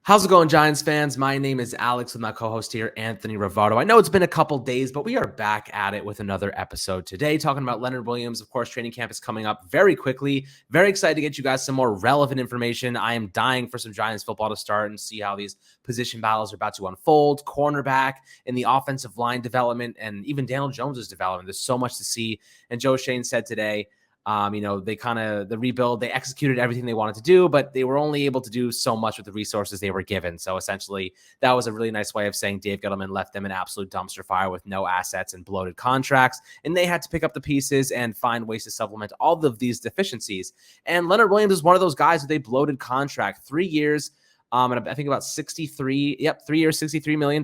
How's it going, Giants fans? My name is Alex with my co-host here, Anthony Rivardo. I know it's been a couple days, but we are back at it with another episode today, talking about Leonard Williams. Of course, training camp is coming up very quickly. Very excited to get you guys some more relevant information. I am dying for some Giants football to start and see how these position battles are about to unfold. Cornerback and the offensive line development, and even Daniel Jones's development. There's so much to see. And Joe Shane said today, the rebuild, they executed everything they wanted to do, but they were only able to do so much with the resources they were given. So essentially, that was a really nice way of saying Dave Gettleman left them an absolute dumpster fire with no assets and bloated contracts. And they had to pick up the pieces and find ways to supplement all of these deficiencies. And Leonard Williams is one of those guys with a bloated contract, 3 years, and I think about 3 years, $63 million.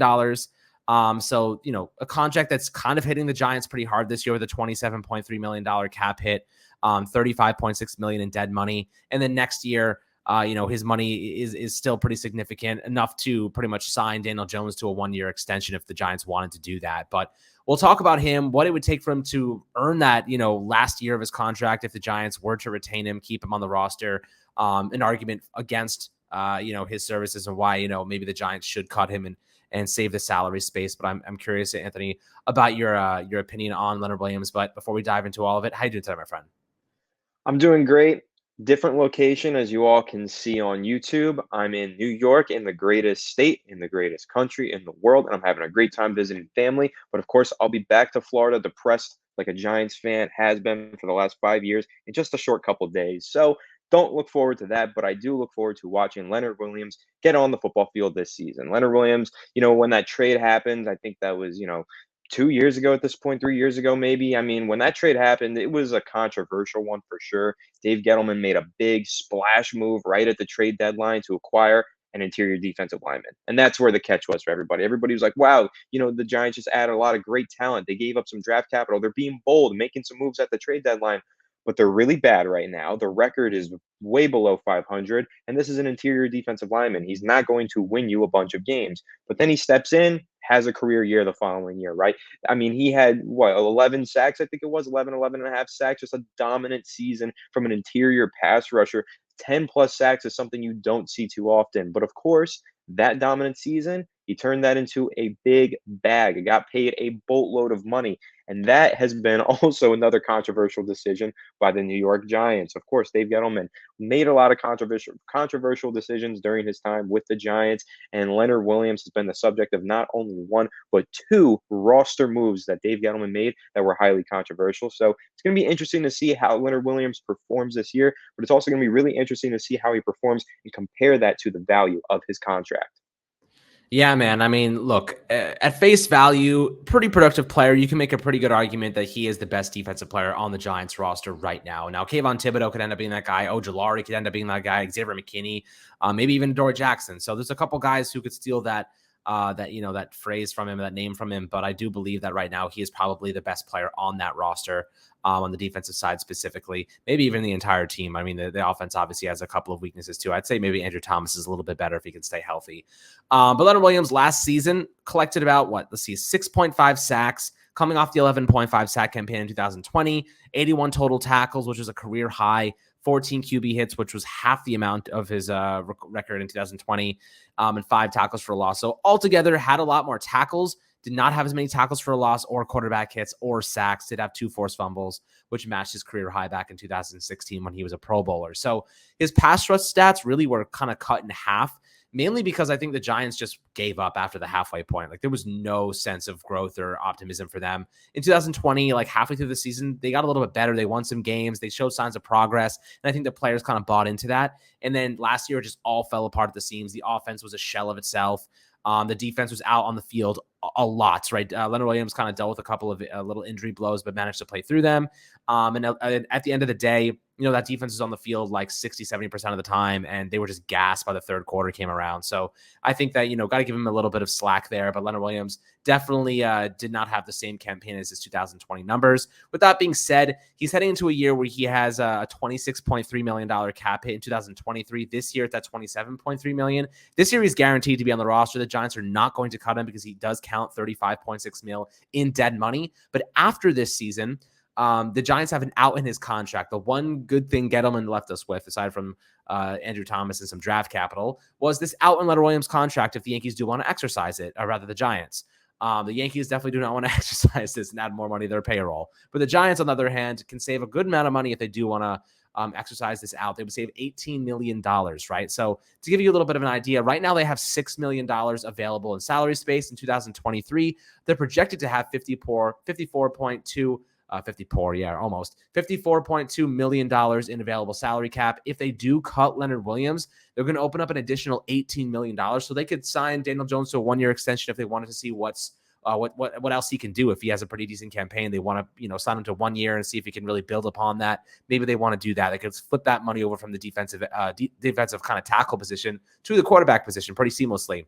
A contract that's kind of hitting the Giants pretty hard this year with a $27.3 million cap hit. $35.6 million in dead money. And then next year, his money is still pretty significant, enough to pretty much sign Daniel Jones to a 1-year extension if the Giants wanted to do that. But we'll talk about him, what it would take for him to earn that, last year of his contract if the Giants were to retain him, keep him on the roster, an argument against, his services and why, maybe the Giants should cut him and save the salary space. But I'm curious, Anthony, about your opinion on Leonard Williams. But before we dive into all of it, how you doing today, my friend? I'm doing great. Different location, as you all can see on YouTube. I'm in New York, in the greatest state, in the greatest country in the world, and I'm having a great time visiting family. But of course, I'll be back to Florida depressed like a Giants fan has been for the last 5 years in just a short couple of days. So don't look forward to that, but I do look forward to watching Leonard Williams get on the football field this season. Leonard Williams, when that trade happened, I think that was, 2 years ago at this point, 3 years ago, maybe. I mean, when that trade happened, it was a controversial one for sure. Dave Gettleman made a big splash move right at the trade deadline to acquire an interior defensive lineman. And that's where the catch was for everybody. Everybody was like, wow, the Giants just added a lot of great talent. They gave up some draft capital. They're being bold, making some moves at the trade deadline, but they're really bad right now. The record is way below 500, and this is an interior defensive lineman. He's not going to win you a bunch of games. But then he steps in, has a career year the following year, right? I mean, he had 11 sacks, I think it was 11 and a half sacks, just a dominant season from an interior pass rusher. 10 plus sacks is something you don't see too often. But of course, that dominant season, he turned that into a big bag. He got paid a boatload of money. And that has been also another controversial decision by the New York Giants. Of course, Dave Gettleman made a lot of controversial decisions during his time with the Giants, and Leonard Williams has been the subject of not only one but two roster moves that Dave Gettleman made that were highly controversial. So it's going to be interesting to see how Leonard Williams performs this year, but it's also going to be really interesting to see how he performs and compare that to the value of his contract. Yeah, man. I mean, look, at face value, pretty productive player. You can make a pretty good argument that he is the best defensive player on the Giants roster right now. Now, Kayvon Thibodeau could end up being that guy. Ojulari could end up being that guy. Xavier McKinney, maybe even Dory Jackson. So there's a couple guys who could steal that phrase from him, that name from him. But I do believe that right now he is probably the best player on that roster, on the defensive side specifically, maybe even the entire team. I mean, the offense obviously has a couple of weaknesses too. I'd say maybe Andrew Thomas is a little bit better if he can stay healthy. But Leonard Williams last season collected about 6.5 sacks, coming off the 11.5 sack campaign in 2020, 81 total tackles, which was a career high, 14 QB hits, which was half the amount of his record in 2020, and 5 tackles for a loss. So altogether, had a lot more tackles, did not have as many tackles for a loss or quarterback hits or sacks, did have 2 forced fumbles, which matched his career high back in 2016 when he was a Pro Bowler. So his pass rush stats really were kind of cut in half, mainly because I think the Giants just gave up after the halfway point. Like, there was no sense of growth or optimism for them. In 2020, like halfway through the season, they got a little bit better. They won some games. They showed signs of progress. And I think the players kind of bought into that. And then last year, it just all fell apart at the seams. The offense was a shell of itself. The defense was out on the field a lot, right? Leonard Williams kind of dealt with a couple of little injury blows, but managed to play through them. And at the end of the day, that defense was on the field like 60-70% of the time, and they were just gassed by the third quarter came around. So I think that, got to give him a little bit of slack there, but Leonard Williams definitely did not have the same campaign as his 2020 numbers. With that being said, he's heading into a year where he has a $26.3 million cap hit in 2023. This year, it's at $27.3 million. This year, he's guaranteed to be on the roster. The Giants are not going to cut him because he does count $35.6 million in dead money. But after this season, The Giants have an out in his contract. The one good thing Gettleman left us with, aside from Andrew Thomas and some draft capital, was this out in Leonard Williams contract if the Yankees do want to exercise it, or rather the Giants. The Yankees definitely do not want to exercise this and add more money to their payroll. But the Giants, on the other hand, can save a good amount of money if they do want to exercise this out. They would save $18 million, right? So to give you a little bit of an idea, right now they have $6 million available in salary space in 2023. They're projected to have 54.2 million dollars in available salary cap. If they do cut Leonard Williams, they're going to open up an additional $18 million. So they could sign Daniel Jones to a 1-year extension if they wanted to see what else he can do. If he has a pretty decent campaign, they want to, sign him to 1 year and see if he can really build upon that. Maybe they want to do that. They could flip that money over from the defensive kind of tackle position to the quarterback position pretty seamlessly.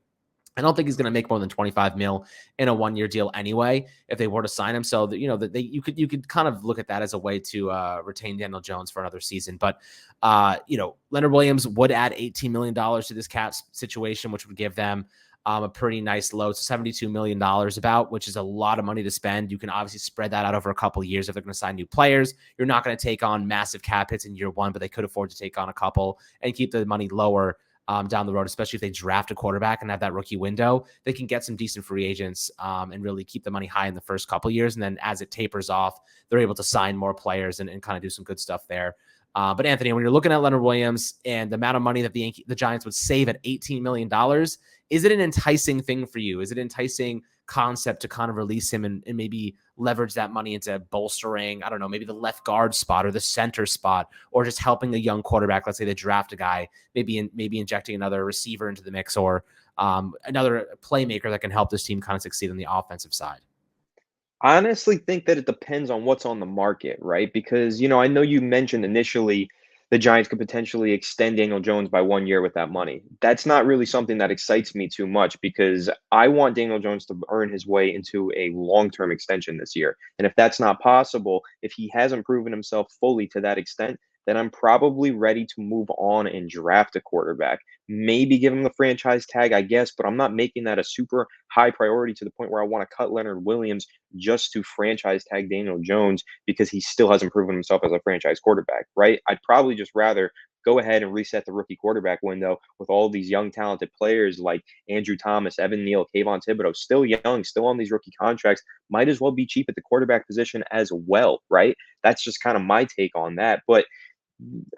I don't think he's going to make more than 25 mil in a 1-year deal anyway, if they were to sign him. So that, you could kind of look at that as a way to retain Daniel Jones for another season. But, Leonard Williams would add $18 million to this cap situation, which would give them a pretty nice load, $72 million about, which is a lot of money to spend. You can obviously spread that out over a couple of years if they're going to sign new players. You're not going to take on massive cap hits in year one, but they could afford to take on a couple and keep the money lower down the road, especially if they draft a quarterback and have that rookie window. They can get some decent free agents and really keep the money high in the first couple of years. And then as it tapers off, they're able to sign more players and kind of do some good stuff there. But Anthony, when you're looking at Leonard Williams and the amount of money that the Giants would save at $18 million, is it an enticing thing for you? Is it an enticing concept to kind of release him and maybe leverage that money into bolstering, I don't know, maybe the left guard spot or the center spot, or just helping a young quarterback? Let's say they draft a guy, maybe injecting another receiver into the mix, or another playmaker that can help this team kind of succeed on the offensive side. I honestly think that it depends on what's on the market, right? Because, I know you mentioned initially the Giants could potentially extend Daniel Jones by 1 year with that money. That's not really something that excites me too much, because I want Daniel Jones to earn his way into a long-term extension this year. And if that's not possible, if he hasn't proven himself fully to that extent, then I'm probably ready to move on and draft a quarterback. Maybe give him the franchise tag, I guess, but I'm not making that a super high priority to the point where I want to cut Leonard Williams just to franchise tag Daniel Jones because he still hasn't proven himself as a franchise quarterback, right? I'd probably just rather go ahead and reset the rookie quarterback window with all these young, talented players like Andrew Thomas, Evan Neal, Kayvon Thibodeau, still young, still on these rookie contracts, might as well be cheap at the quarterback position as well, right? That's just kind of my take on that. But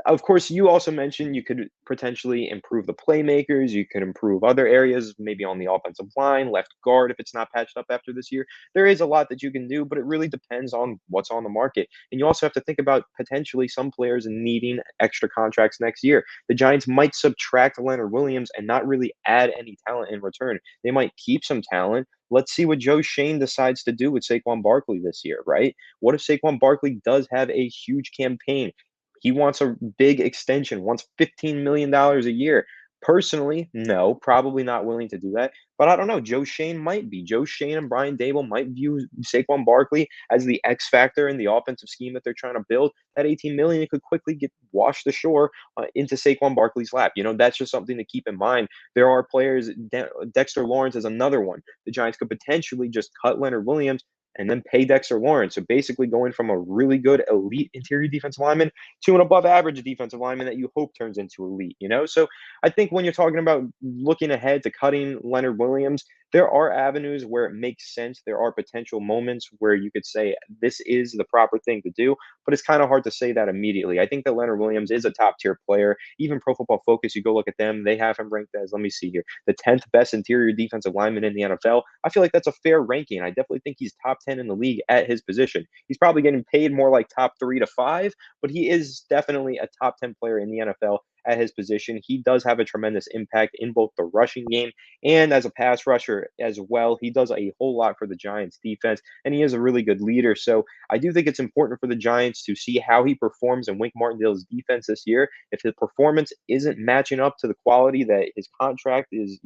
of course, you also mentioned you could potentially improve the playmakers. You could improve other areas, maybe on the offensive line, left guard, if it's not patched up after this year. There is a lot that you can do, but it really depends on what's on the market. And you also have to think about potentially some players needing extra contracts next year. The Giants might subtract Leonard Williams and not really add any talent in return. They might keep some talent. Let's see what Joe Shane decides to do with Saquon Barkley this year, right? What if Saquon Barkley does have a huge campaign? He wants a big extension, wants $15 million a year. Personally, no, probably not willing to do that. But I don't know. Joe Shane might be. Joe Shane and Brian Dable might view Saquon Barkley as the X factor in the offensive scheme that they're trying to build. That $18 million could quickly get washed ashore into Saquon Barkley's lap. That's just something to keep in mind. There are players. Dexter Lawrence is another one. The Giants could potentially just cut Leonard Williams and then pay Dexter Lawrence. So basically going from a really good elite interior defensive lineman to an above average defensive lineman that you hope turns into elite, So I think when you're talking about looking ahead to cutting Leonard Williams, there are avenues where it makes sense. There are potential moments where you could say this is the proper thing to do, but it's kind of hard to say that immediately. I think that Leonard Williams is a top tier player. Even Pro Football Focus, you go look at them, they have him ranked as, let me see here, the 10th best interior defensive lineman in the NFL. I feel like that's a fair ranking. I definitely think he's top 10 in the league at his position. He's probably getting paid more like top 3 to 5, but he is definitely a top 10 player in the NFL at his position. He does have a tremendous impact in both the rushing game and as a pass rusher as well. He does a whole lot for the Giants defense, and he is a really good leader. So I do think it's important for the Giants to see how he performs in Wink Martindale's defense this year. If his performance isn't matching up to the quality that his contract is,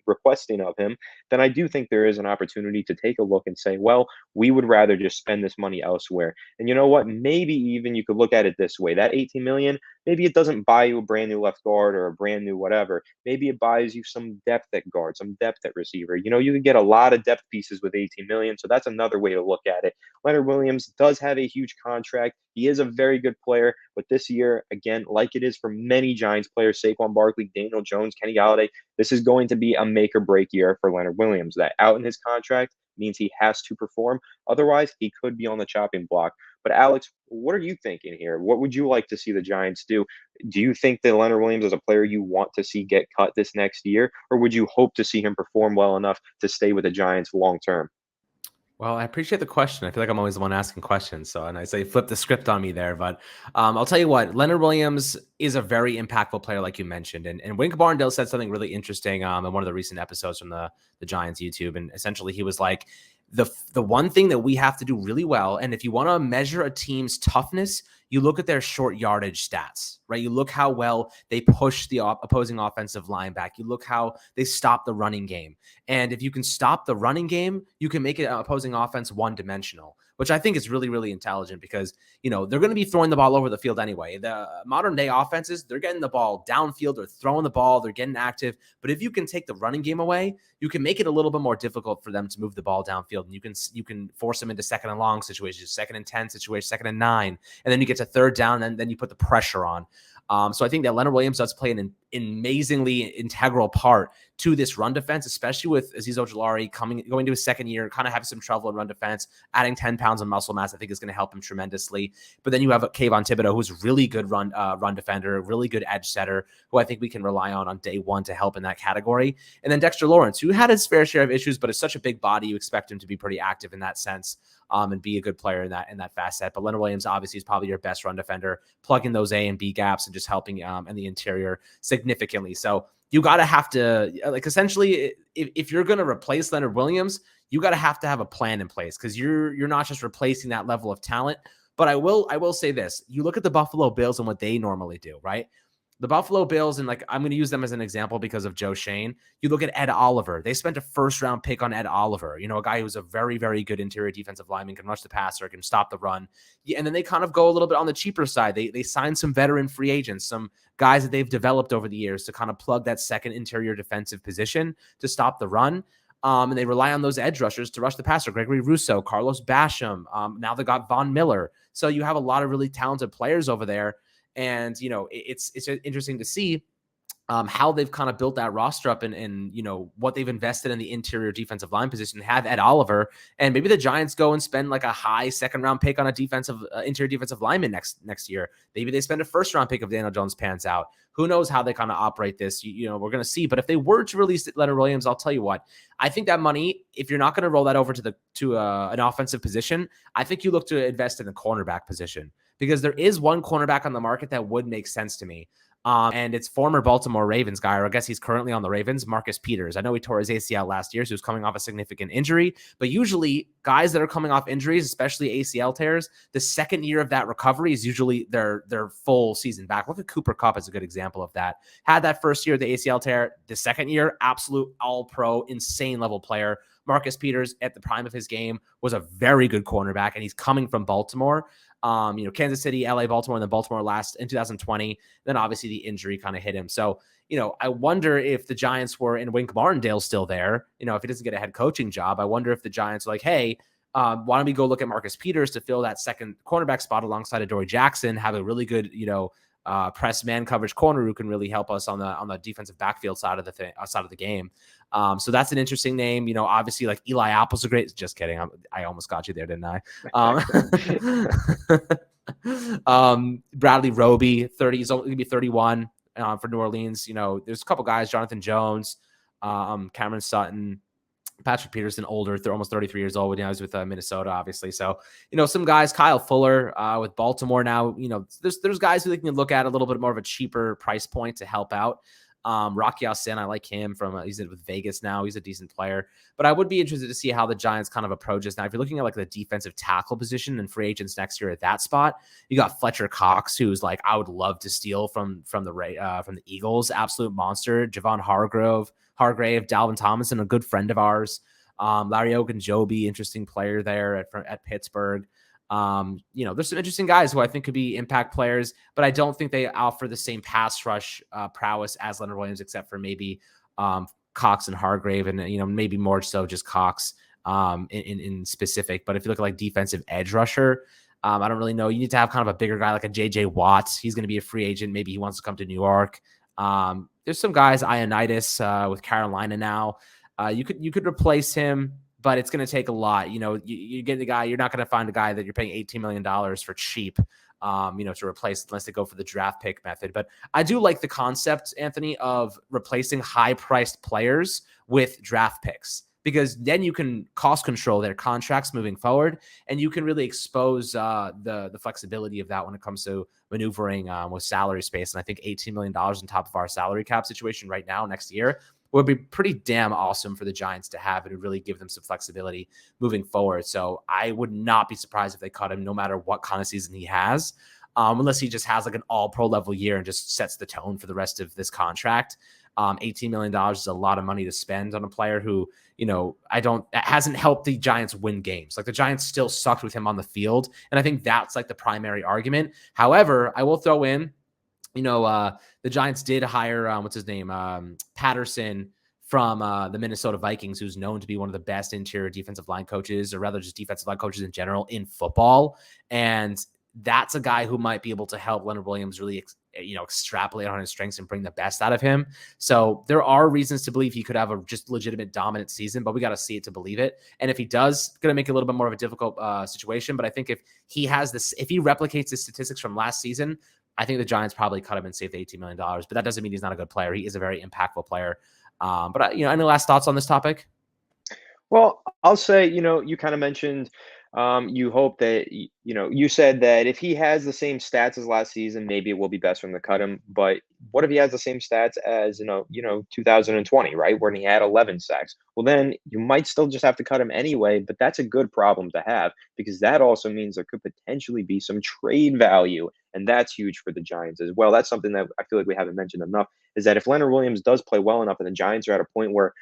requesting of him, then I do think there is an opportunity to take a look and say, well, we would rather just spend this money elsewhere. And you know what? Maybe even you could look at it this way. That $18 million, maybe it doesn't buy you a brand new left guard or a brand new whatever. Maybe it buys you some depth at guard, some depth at receiver. You could get a lot of depth pieces with 18 million. So that's another way to look at it. Leonard Williams does have a huge contract. He is a very good player, but this year, again, like it is for many Giants players, Saquon Barkley, Daniel Jones, Kenny Galladay, this is going to be a make or break year for Leonard Williams. That out in his contract means he has to perform. Otherwise, he could be on the chopping block. But Alex, what are you thinking here? What would you like to see the Giants do? Do you think that Leonard Williams is a player you want to see get cut this next year, or would you hope to see him perform well enough to stay with the Giants long term? Well, I appreciate the question. I feel like I'm always the one asking questions. So, and I say flip the script on me there. But I'll tell you what, Leonard Williams is a very impactful player, like you mentioned. And Wink Barndale said something really interesting in one of the recent episodes from the Giants YouTube. And essentially, he was like, the one thing that we have to do really well, and if you want to measure a team's toughness, you look at their short yardage stats, right? You look how well they push the opposing offensive line back. You look how they stop the running game. And if you can stop the running game, you can make an opposing offense one-dimensional, which I think is really, really intelligent because, they're going to be throwing the ball over the field anyway. The modern day offenses, they're getting the ball downfield, they're throwing the ball, they're getting active. But if you can take the running game away, you can make it a little bit more difficult for them to move the ball downfield. And you can force them into second and long situations, second and 10 situations, second and 9. And then you get to third down, and then you put the pressure on. So I think that Leonard Williams does play an amazingly integral part to this run defense, especially with Azeez Ojulari going to his second year, kind of having some trouble in run defense. Adding 10 pounds of muscle mass, I think, is going to help him tremendously. But then you have Kayvon Thibodeaux, who's a really good run defender, a really good edge setter, who I think we can rely on day one to help in that category. And then Dexter Lawrence, who had his fair share of issues, but is such a big body, you expect him to be pretty active in that sense. And be a good player in that facet. But Leonard Williams obviously is probably your best run defender, plugging those A and B gaps and just helping in the interior significantly. So you got to have to, essentially, if you're going to replace Leonard Williams, you got to have a plan in place, because you're not just replacing that level of talent. But I will say this: you look at the Buffalo Bills and what they normally do, right? The Buffalo Bills, and I'm going to use them as an example because of Joe Shane. You look at Ed Oliver. They spent a first-round pick on Ed Oliver, a guy who's a very, very good interior defensive lineman, can rush the passer, can stop the run. Yeah, and then they kind of go a little bit on the cheaper side. They sign some veteran free agents, some guys that they've developed over the years to kind of plug that second interior defensive position to stop the run. And they rely on those edge rushers to rush the passer. Gregory Rousseau, Carlos Basham. Now they got Von Miller. So you have a lot of really talented players over there. And, it's interesting to see how they've kind of built that roster up and what they've invested in the interior defensive line position. They have Ed Oliver, and maybe the Giants go and spend like a high second round pick on a interior defensive lineman next year. Maybe they spend a first round pick if Daniel Jones pans out. Who knows how they kind of operate this? We're going to see. But if they were to release Leonard Williams, I'll tell you what, I think that money, if you're not going to roll that over to an offensive position, I think you look to invest in the cornerback position, because there is one cornerback on the market that would make sense to me. And it's former Baltimore Ravens guy, or I guess he's currently on the Ravens, Marcus Peters. I know he tore his ACL last year, so he was coming off a significant injury. But usually guys that are coming off injuries, especially ACL tears, the second year of that recovery is usually their full season back. Look at Cooper Kupp as a good example of that. Had that first year of the ACL tear, the second year, absolute all-pro, insane level player. Marcus Peters at the prime of his game was a very good cornerback, and he's coming from Baltimore. Kansas City, LA, Baltimore, and then Baltimore last in 2020. Then obviously the injury kind of hit him. So, I wonder if the Giants were in Wink Martindale still there, if he doesn't get a head coaching job, I wonder if the Giants are like, hey, why don't we go look at Marcus Peters to fill that second cornerback spot alongside Adoree Jackson, have a really good, press man coverage corner who can really help us on the defensive backfield side of the game. So that's an interesting name. Obviously, like Eli Apple's a great. Just kidding. I almost got you there, didn't I? Bradley Roby, 30. He's only gonna be 31 for New Orleans. There's a couple guys: Jonathan Jones, Cameron Sutton, Patrick Peterson, older. They're almost 33 years old when he was with Minnesota, obviously. So, some guys, Kyle Fuller with Baltimore now, there's guys who they can look at a little bit more of a cheaper price point to help out. Rocky Ya-Sin, I like him he's with Vegas now. He's a decent player, but I would be interested to see how the Giants kind of approach this. Now, if you're looking at like the defensive tackle position and free agents next year at that spot, you got Fletcher Cox, who's like, I would love to steal from the Eagles. Absolute monster. Javon Hargrave, Dalvin Tomlinson, a good friend of ours. Larry Ogunjobi, interesting player there at Pittsburgh. There's some interesting guys who I think could be impact players, but I don't think they offer the same pass rush prowess as Leonard Williams, except for maybe Cox and Hargrave, and maybe more so just Cox in specific. But if you look at like defensive edge rusher, I don't really know. You need to have kind of a bigger guy like a JJ Watt. He's going to be a free agent. Maybe he wants to come to New York. There's some guys, Ioannidis with Carolina now. You could replace him, but it's going to take a lot. You get the guy. You're not going to find a guy that you're paying $18 million for cheap. To replace unless they go for the draft pick method. But I do like the concept, Anthony, of replacing high-priced players with draft picks, because then you can cost control their contracts moving forward, and you can really expose the flexibility of that when it comes to maneuvering with salary space. And I think $18 million on top of our salary cap situation right now next year would be pretty damn awesome for the Giants to have. It would really give them some flexibility moving forward. So I would not be surprised if they cut him no matter what kind of season he has, unless he just has like an all-pro level year and just sets the tone for the rest of this contract. $18 million is a lot of money to spend on a player who, hasn't helped the Giants win games. Like the Giants still sucked with him on the field. And I think that's like the primary argument. However, I will throw in, the Giants did hire, what's his name? Patterson from the Minnesota Vikings, who's known to be one of the best interior defensive line coaches, or rather just defensive line coaches in general in football. And that's a guy who might be able to help Leonard Williams really, extrapolate on his strengths and bring the best out of him. So there are reasons to believe he could have a just legitimate dominant season, but we got to see it to believe it. And if he does, going to make it a little bit more of a difficult situation. But I think if he replicates his statistics from last season, I think the Giants probably cut him and save the $18 million, but that doesn't mean he's not a good player. He is a very impactful player. Any last thoughts on this topic? Well, I'll say, you kind of mentioned you hope that, you said that if he has the same stats as last season, maybe it will be best for him to cut him. But what if he has the same stats as, 2020, right? When he had 11 sacks? Well, then you might still just have to cut him anyway, but that's a good problem to have, because that also means there could potentially be some trade value. And that's huge for the Giants as well. That's something that I feel like we haven't mentioned enough, is that if Leonard Williams does play well enough and the Giants are at a point where,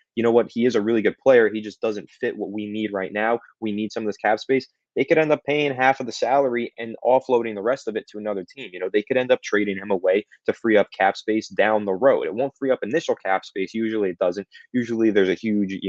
he is a really good player, he just doesn't fit what we need right now. We need some of this cap space. They could end up paying half of the salary and offloading the rest of it to another team. They could end up trading him away to free up cap space down the road. It won't free up initial cap space. Usually it doesn't. Usually there's a huge,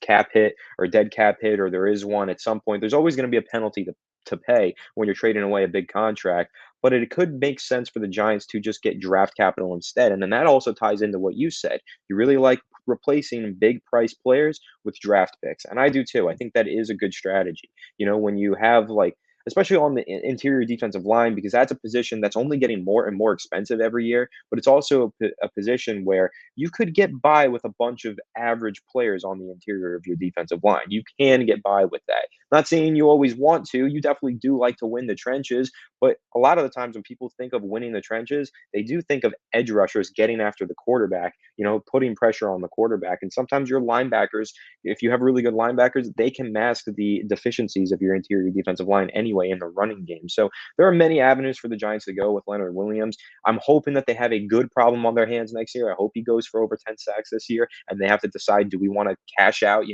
cap hit or dead cap hit, or there is one at some point. There's always going to be a penalty to pay when you're trading away a big contract. But it could make sense for the Giants to just get draft capital instead. And then that also ties into what you said. You really like replacing big price players with draft picks. And I do too. I think that is a good strategy. When you have especially on the interior defensive line, because that's a position that's only getting more and more expensive every year. But it's also a position where you could get by with a bunch of average players on the interior of your defensive line. You can get by with that. Not saying you always want to. You definitely do like to win the trenches. But a lot of the times when people think of winning the trenches, they do think of edge rushers getting after the quarterback, putting pressure on the quarterback. And sometimes your linebackers, if you have really good linebackers, they can mask the deficiencies of your interior defensive line anyway in the running game. So there are many avenues for the Giants to go with Leonard Williams. I'm hoping that they have a good problem on their hands next year. I hope he goes for over 10 sacks this year, and they have to decide, do we want to cash out,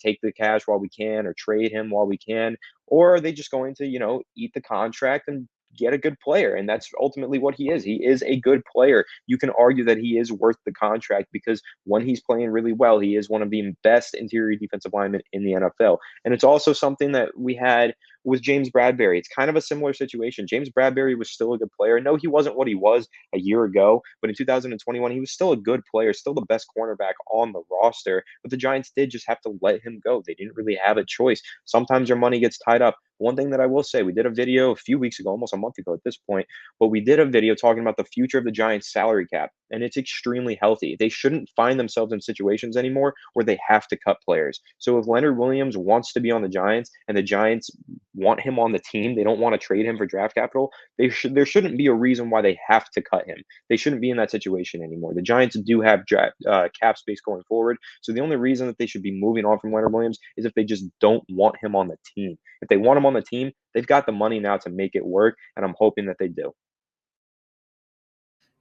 take the cash while we can, or trade him while we can, or are they just going to, eat the contract and get a good player? And that's ultimately what he is. He is a good player. You can argue that he is worth the contract, because when he's playing really well, he is one of the best interior defensive linemen in the NFL. And it's also something that we had with James Bradbury. It's kind of a similar situation. James Bradbury was still a good player. No, he wasn't what he was a year ago, but in 2021, he was still a good player, still the best cornerback on the roster. But the Giants did just have to let him go. They didn't really have a choice. Sometimes your money gets tied up. One thing that I will say, we did a video a few weeks ago, almost a month ago at this point, but we did a video talking about the future of the Giants salary cap, and it's extremely healthy. They shouldn't find themselves in situations anymore where they have to cut players. So if Leonard Williams wants to be on the Giants and the Giants want him on the team, they don't want to trade him for draft capital, there shouldn't be a reason why they have to cut him. They shouldn't be in that situation anymore. The Giants do have cap space going forward, so the only reason that they should be moving on from Leonard Williams is if they just don't want him on the team. If they want him on the team, they've got the money now to make it work, and I'm hoping that they do.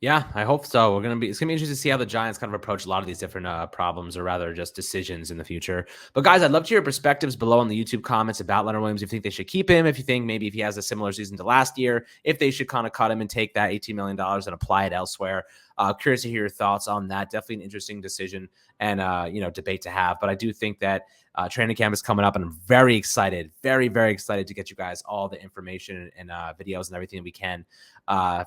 Yeah, I hope so. It's gonna be interesting to see how the Giants kind of approach a lot of these different problems, or rather just decisions in the future. But guys, I'd love to hear your perspectives below in the YouTube comments about Leonard Williams. If you think they should keep him, if you think maybe if he has a similar season to last year, if they should kind of cut him and take that $18 million and apply it elsewhere. Curious to hear your thoughts on that. Definitely an interesting decision and debate to have. But I do think that training camp is coming up, and I'm very excited, very, very excited to get you guys all the information and videos and everything we can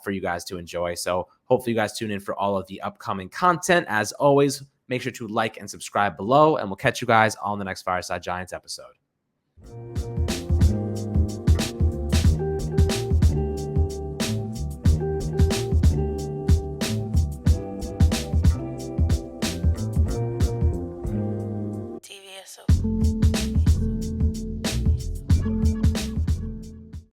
for you guys to enjoy. So hopefully you guys tune in for all of the upcoming content. As always, make sure to like and subscribe below, and we'll catch you guys on the next Fireside Giants episode.